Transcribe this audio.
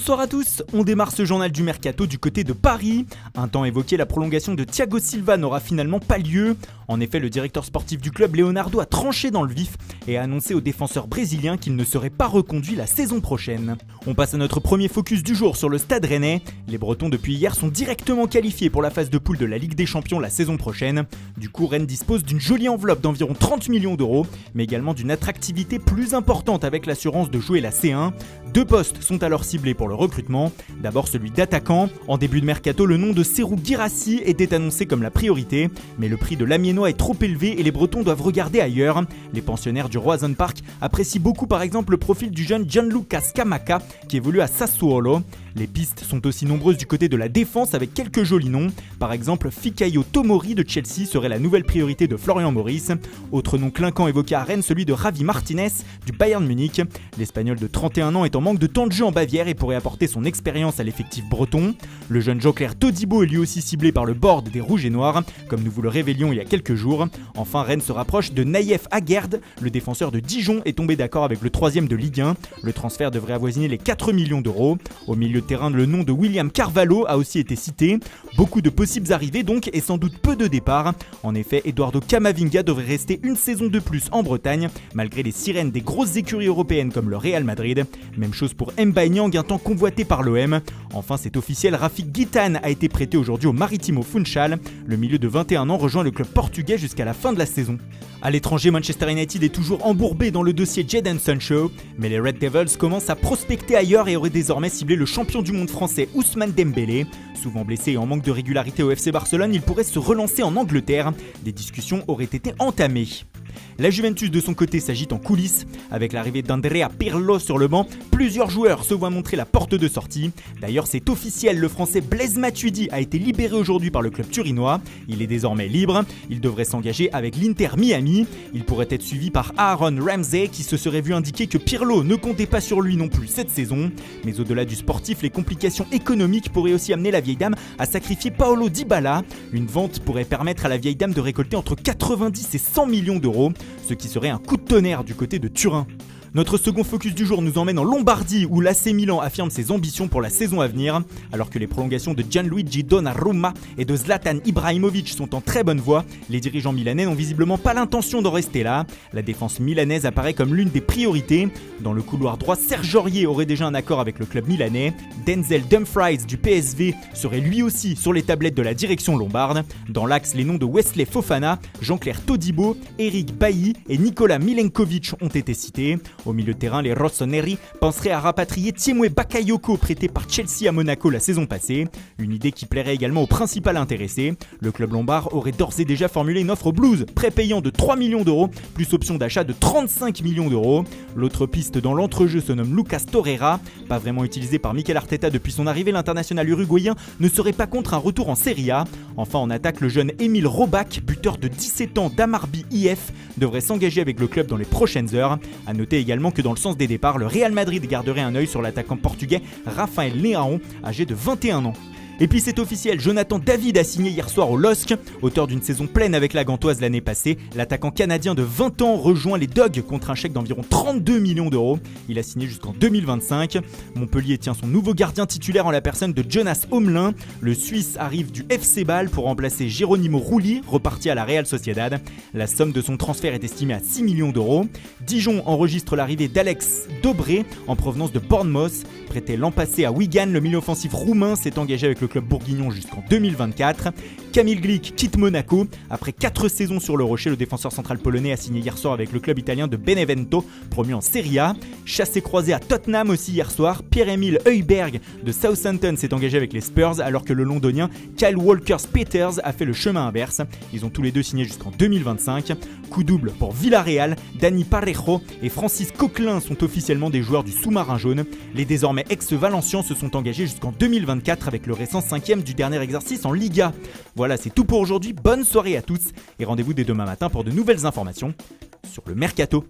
Bonsoir à tous, on démarre ce journal du Mercato du côté de Paris. Un temps évoqué, la prolongation de Thiago Silva n'aura finalement pas lieu. En effet, le directeur sportif du club, Leonardo, a tranché dans le vif et a annoncé aux défenseurs brésiliens qu'il ne serait pas reconduit la saison prochaine. On passe à notre premier focus du jour sur le Stade Rennais. Les Bretons depuis hier sont directement qualifiés pour la phase de poule de la Ligue des Champions la saison prochaine. Du coup, Rennes dispose d'une jolie enveloppe d'environ 30 millions d'euros, mais également d'une attractivité plus importante avec l'assurance de jouer la C1. Deux postes sont alors ciblés pour le recrutement. D'abord celui d'attaquant. En début de mercato, le nom de Serhou Guirassy était annoncé comme la priorité, mais le prix de l'Amiénois est trop élevé et les Bretons doivent regarder ailleurs. Les pensionnaires du Roazhon Park apprécient beaucoup par exemple le profil du jeune Gianluca Scamacca qui évolue à Sassuolo. Les pistes sont aussi nombreuses du côté de la défense avec quelques jolis noms. Par exemple, Fikayo Tomori de Chelsea serait la nouvelle priorité de Florian Maurice. Autre nom clinquant évoqué à Rennes, celui de Javi Martinez du Bayern Munich. L'Espagnol de 31 ans est en manque de temps de jeu en Bavière et pourrait apporter son expérience à l'effectif breton. Le jeune Jean-Claire Todibo est lui aussi ciblé par le board des Rouges et Noirs, comme nous vous le révélions il y a quelques jours. Enfin, Rennes se rapproche de Naïef Aguerd. Le défenseur de Dijon est tombé d'accord avec le 3e de Ligue 1. Le transfert devrait avoisiner les 4 millions d'euros. Au milieu de terrain, le nom de William Carvalho a aussi été cité. Beaucoup de possibles arrivées donc et sans doute peu de départs. En effet, Eduardo Camavinga devrait rester une saison de plus en Bretagne, malgré les sirènes des grosses écuries européennes comme le Real Madrid. Même chose pour Mbaye Niang, un temps convoité par l'OM. Enfin, c'est officiel, Rafik Guitane a été prêté aujourd'hui au Maritimo Funchal. Le milieu de 21 ans rejoint le club portugais jusqu'à la fin de la saison. À l'étranger, Manchester United est toujours embourbé dans le dossier Jadon Sancho, mais les Red Devils commencent à prospecter ailleurs et auraient désormais ciblé le champion du monde français Ousmane Dembélé. Souvent blessé et en manque de régularité au FC Barcelone, il pourrait se relancer en Angleterre. Des discussions auraient été entamées. La Juventus de son côté s'agite en coulisses. Avec l'arrivée d'Andrea Pirlo sur le banc, plusieurs joueurs se voient montrer la porte de sortie. D'ailleurs, c'est officiel, le français Blaise Matuidi a été libéré aujourd'hui par le club turinois. Il est désormais libre. Il devrait s'engager avec l'Inter Miami. Il pourrait être suivi par Aaron Ramsey qui se serait vu indiquer que Pirlo ne comptait pas sur lui non plus cette saison. Mais au-delà du sportif, les complications économiques pourraient aussi amener la vieille dame à sacrifier Paulo Dybala. Une vente pourrait permettre à la vieille dame de récolter entre 90 et 100 millions d'euros. Ce qui serait un coup de tonnerre du côté de Turin. Notre second focus du jour nous emmène en Lombardie où l'AC Milan affirme ses ambitions pour la saison à venir. Alors que les prolongations de Gianluigi Donnarumma et de Zlatan Ibrahimovic sont en très bonne voie, les dirigeants milanais n'ont visiblement pas l'intention d'en rester là. La défense milanaise apparaît comme l'une des priorités. Dans le couloir droit, Serge Aurier aurait déjà un accord avec le club milanais. Denzel Dumfries du PSV serait lui aussi sur les tablettes de la direction lombarde. Dans l'axe, les noms de Wesley Fofana, Jean-Claire Todibo, Eric Bailly et Nikola Milenkovic ont été cités. Au milieu de terrain, les rossoneri penseraient à rapatrier Tiemoué Bakayoko prêté par Chelsea à Monaco la saison passée. Une idée qui plairait également au principal intéressé. Le club lombard aurait d'ores et déjà formulé une offre Blues, prépayant de 3 millions d'euros, plus option d'achat de 35 millions d'euros. L'autre piste dans l'entrejeu se nomme Lucas Torreira. Pas vraiment utilisé par Mikel Arteta depuis son arrivée, l'international uruguayen ne serait pas contre un retour en Serie A. Enfin, on attaque le jeune Émile Robac, buteur de 17 ans d'Amarby IF, devrait s'engager avec le club dans les prochaines heures. A noter également que dans le sens des départs, le Real Madrid garderait un œil sur l'attaquant portugais Rafael Leão, âgé de 21 ans. Et puis c'est officiel, Jonathan David a signé hier soir au LOSC. Auteur d'une saison pleine avec la Gantoise l'année passée, l'attaquant canadien de 20 ans rejoint les Dogs contre un chèque d'environ 32 millions d'euros. Il a signé jusqu'en 2025. Montpellier tient son nouveau gardien titulaire en la personne de Jonas Homelin. Le Suisse arrive du FC Bâle pour remplacer Geronimo Rulli, reparti à la Real Sociedad. La somme de son transfert est estimée à 6 millions d'euros. Dijon enregistre l'arrivée d'Alex Dobré en provenance de Bournemouth. Prêté l'an passé à Wigan, le milieu offensif roumain s'est engagé avec le club bourguignon jusqu'en 2024. Kamil Glik quitte Monaco. Après 4 saisons sur le rocher, le défenseur central polonais a signé hier soir avec le club italien de Benevento, promu en Serie A. Chassé croisé à Tottenham aussi hier soir, Pierre-Emile Højbjerg de Southampton s'est engagé avec les Spurs alors que le londonien Kyle Walker-Peters a fait le chemin inverse. Ils ont tous les deux signé jusqu'en 2025. Coup double pour Villarreal, Dani Parejo et Francis Coquelin sont officiellement des joueurs du sous-marin jaune. Les désormais ex-Valencians se sont engagés jusqu'en 2024 avec le récent 5e du dernier exercice en Liga. Voilà, c'est tout pour aujourd'hui. Bonne soirée à tous et rendez-vous dès demain matin pour de nouvelles informations sur le Mercato.